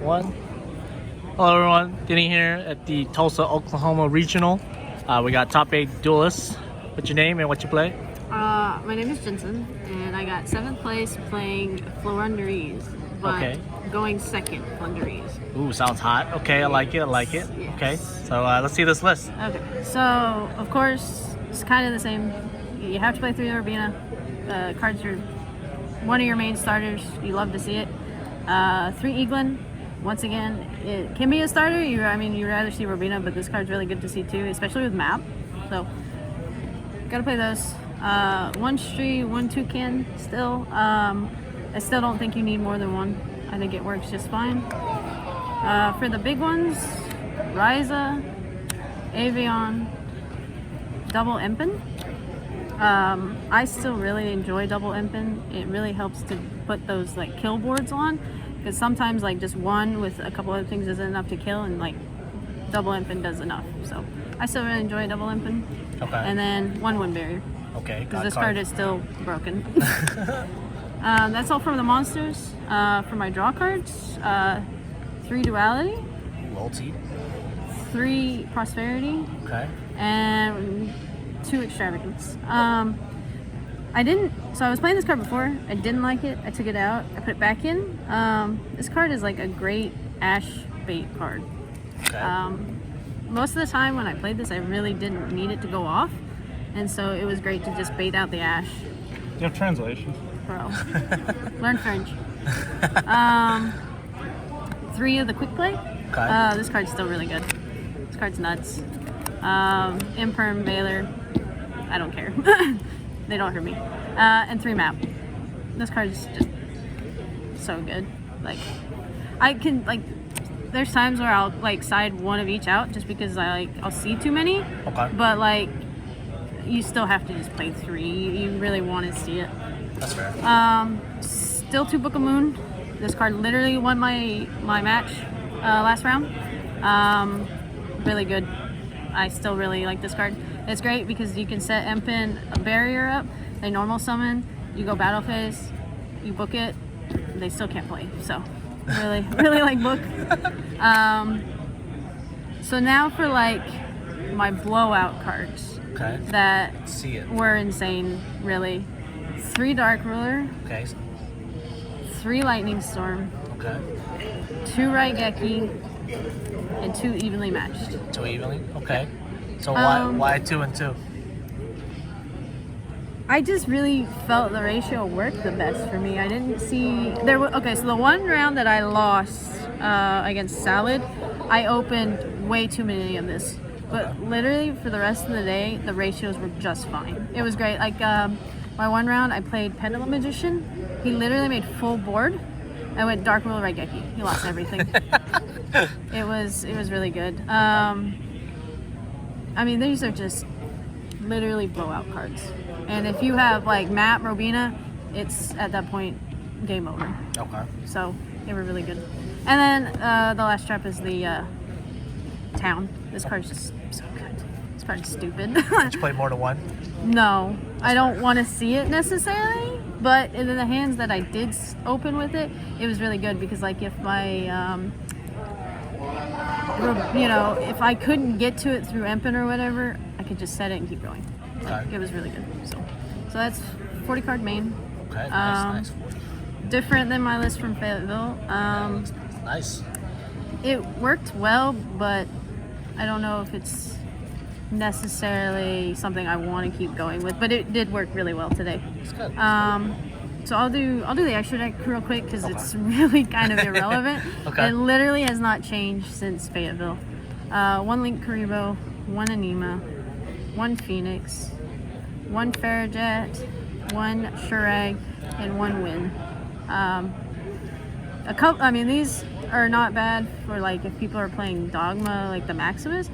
One. Hello everyone, getting here at the Tulsa, Oklahoma Regional. We got top 8 duelists. What's your name and what you play? My name is Jensen, and I got 7th place playing Floowandereeze, but going 2nd Floowandereeze. Ooh, sounds hot. Okay, I like it, Yes. Okay, so let's see this list. Okay, so of course, it's kind of the same. You have to play 3 Robina. Cards are one of your main starters. You love to see it. 3 Eaglin. Once again, it can be a starter. You'd rather see Robina, but this card's really good to see too, especially with map. So, gotta play those. 1 Stree, 1 Toucan still. I still don't think you need more than 1. I think it works just fine. For the big ones, Ryza, Avion, double Empin. I still really enjoy double Empin. It really helps to put those like kill boards on, because sometimes like just 1 with a couple other things isn't enough to kill, and like double Empin does enough. So I still really enjoy double Empin. Okay. And then 1 Wind Barrier. Okay. Because this card is still broken. That's all for the monsters. For my draw cards, 3 Duality. Multi. 3 Prosperity. Okay. And 2 Extravagance. So I was playing this card before. I didn't like it. I took it out. I put it back in. This card is like a great Ash bait card. Okay. Most of the time when I played this, I really didn't need it to go off. And so it was great to just bait out the Ash. Do you have translations? Bro. Learn French. 3 of the Quick Play. Okay. This card's still really good. This card's nuts. Imperm, Veiler. I don't care. They don't hurt me. And 3 Map. This card is just so good. Like, I can, like, there's times where I'll, like, side 1 of each out just because I'll see too many. Okay. But, like, you still have to just play 3. You really want to see it. That's fair. Still 2 Book of Moon. This card literally won my match last round. Really good. I still really like this card. It's great because you can set Empin a barrier up, they normal summon, you go battle phase, you book it, they still can't play. So really, really like book. So now for like my blowout cards that were insane, really. 3 Dark Ruler. Okay. 3 Lightning Storm. Okay. 2 Raigeki. And 2 evenly matched. 2 evenly? Okay. So why 2 and 2? I just really felt the ratio worked the best for me. I didn't see so the one round that I lost against Salad, I opened way too many of this. But literally for the rest of the day, the ratios were just fine. It was great. Like my one round, I played Pendulum Magician. He literally made full board. I went Dark Ruler Raigeki. He lost everything. It was really good. These are just literally blowout cards. And if you have like Matt, Robina, it's at that point game over. Okay. So they were really good. And then the last trap is the Town. This card's just so good. This card's stupid. Did you play more than 1? No, I don't want to see it necessarily. But in the hands that I did open with it, it was really good because like if my if I couldn't get to it through Empin or whatever, I could just set it and keep going. Like, it was really good. So that's 40 card main. Okay, nice. Different than my list from Fayetteville. Nice. It worked well, but I don't know if it's necessarily something I want to keep going with. But it did work really well today. It's good. So I'll do the extra deck real quick because it's really kind of irrelevant. It literally has not changed since Fayetteville. 1 Link Karibo, 1 Anima, 1 Phoenix, 1 Farrajet, 1 Shurag, and 1 Win. These are not bad for like if people are playing Dogma, like the Maximus.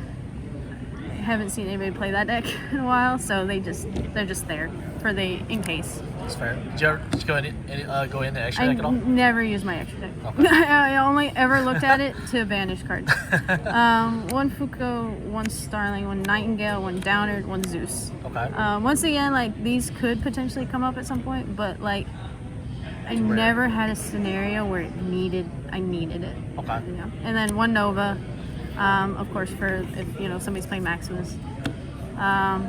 I haven't seen anybody play that deck in a while, so they're just there for the in case. That's fair. Did you ever go in the extra deck at all? I never use my extra deck. Okay. I only ever looked at it to banish cards. 1 Fuko, 1 Starling, 1 Nightingale, 1 Downer, 1 Zeus. Okay. Once again, like these could potentially come up at some point, but like I never had a scenario where I needed it. Okay. You know? And then one Nova, of course, for if somebody's playing Maximus. A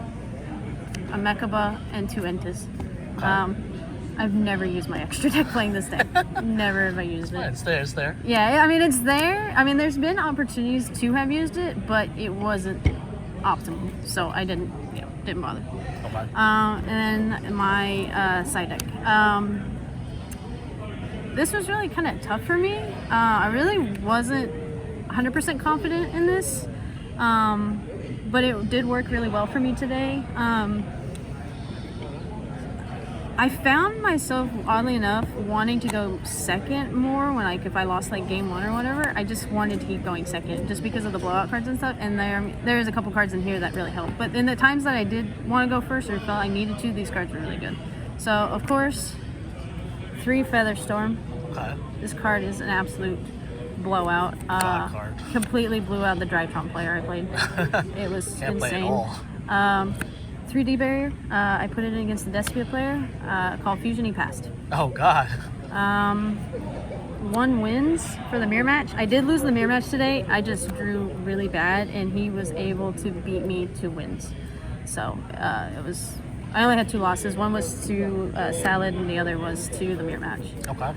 Mechaba and 2 Entas. Okay. I've never used my extra deck playing this deck. Never have I used it. It's there. It's there. Yeah, I mean it's there. I mean there's been opportunities to have used it, but it wasn't optimal, so I didn't bother. Okay. And then my side deck. This was really kind of tough for me. I really wasn't 100% confident in this, but it did work really well for me today. I found myself, oddly enough, wanting to go second more when, if I lost game 1 or whatever. I just wanted to keep going second just because of the blowout cards and stuff. And there's a couple cards in here that really help. But in the times that I did want to go first or felt I needed to, these cards were really good. So of course, 3 Feather Storm. Okay. This card is an absolute blowout. God card. Completely blew out the Drytron player I played. It was Can't insane. play at all. 3D barrier. I put it in against the Despia player. Called Fusion. He passed. Oh God. 1 wins for the mirror match. I did lose the mirror match today. I just drew really bad, and he was able to beat me 2 wins. So it was. I only had 2 losses. One was to Salad, and the other was to the mirror match. Okay.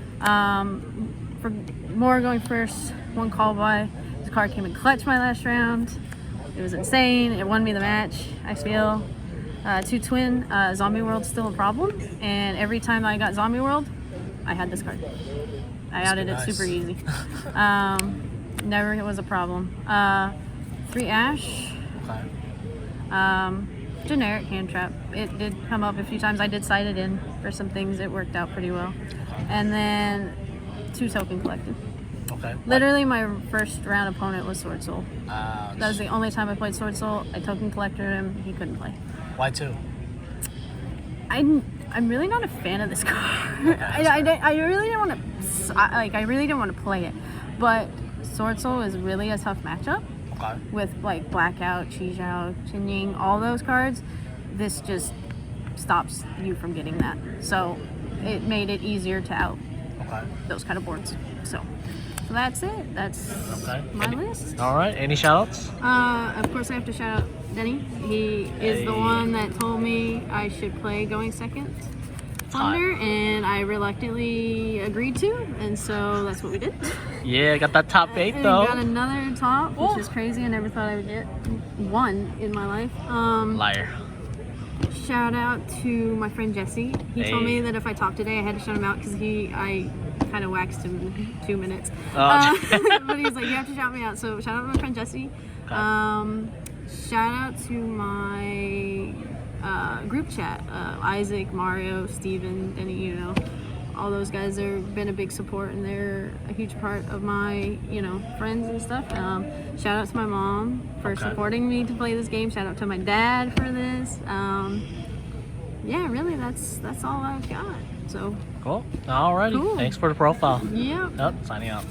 For more going first, 1 call by. This card came in clutch my last round. It was insane. It won me the match. I feel. 2 twin. Zombie World's still a problem, and every time I got Zombie World, I had this card. I outed it super easy. Never it was a problem. 3 Ash. Okay. Generic hand trap. It did come up a few times. I did side it in for some things. It worked out pretty well. And then 2 token collected. Okay. Literally, my first round opponent was Sword Soul. That was the only time I played Sword Soul. I token collected him. He couldn't play. Why 2? I'm really not a fan of this card. I really didn't want to I really didn't want to play it, but Sword Soul is really a tough matchup. Okay. With Blackout, Chizhao, Qinying, all those cards. This just stops you from getting that. So it made it easier to out those kind of boards. So that's it. That's my list. All right. Any shoutouts? Of course, I have to shout out Denny. He is the one that told me I should play going second Thunder, and I reluctantly agreed to, and so that's what we did. Yeah, got that top 8 and though. Got another top, which is crazy. I never thought I would get 1 in my life. Liar. Shout out to my friend Jesse. He told me that if I talked today, I had to shout him out because I kind of waxed him in 2 minutes. But he was like, you have to shout me out. So shout out to my friend Jesse. Shout out to my group chat. Isaac, Mario, Steven, Denny, all those guys have been a big support, and they're a huge part of my, friends and stuff. Shout out to my mom for supporting me to play this game. Shout out to my dad for this. Yeah, really, that's all I've got. So cool. Alrighty. Cool. Thanks for the profile. Yeah. Yep. Signing out.